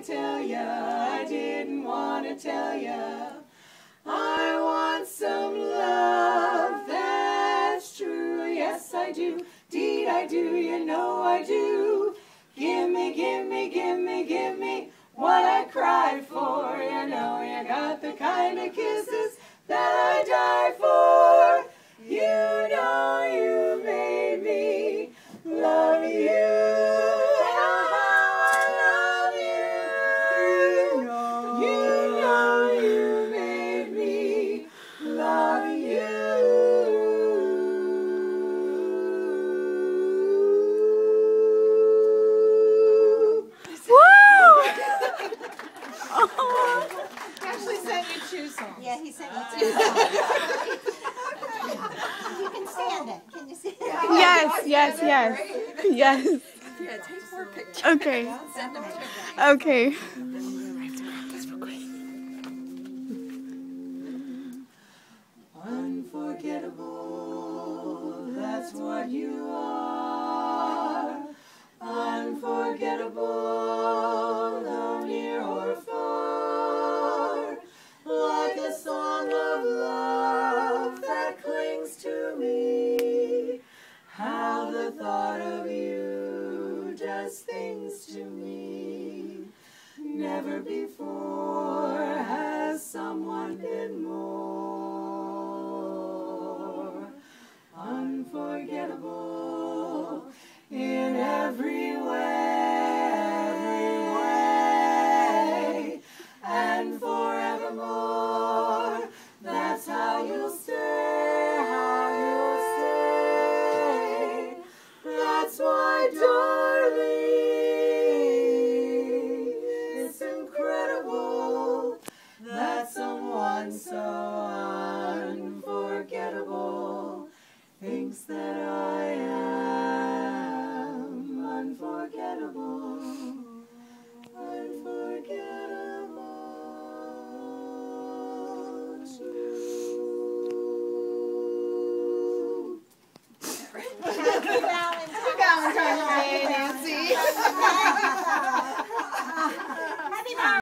tell ya, I didn't want to tell ya. I want some love that's true. Yes, I do. Deed I do, you know I do. Give me, give me, give me, give me what I cried for. You know you got the kind of kisses that I die for. You know you made me love you. How I love you. You know you made me love you. He actually sent you 2 songs. Yeah, he sent you 2 songs. You can stand it. Can you see it? Yes, yes, yes. Yes. Yeah, take more pictures. Okay. Send them to me. Okay. Unforgettable, that's what you are. Unforgettable, though near or far. Like a song of love that clings to me. How the thought of you does things to me. Never before has someone been more unforgettable in every way, and forevermore. That's how you'll stay, how you'll stay. That's why, darling, it's incredible that someone so unforgettable thinks that I am unforgettable, unforgettable.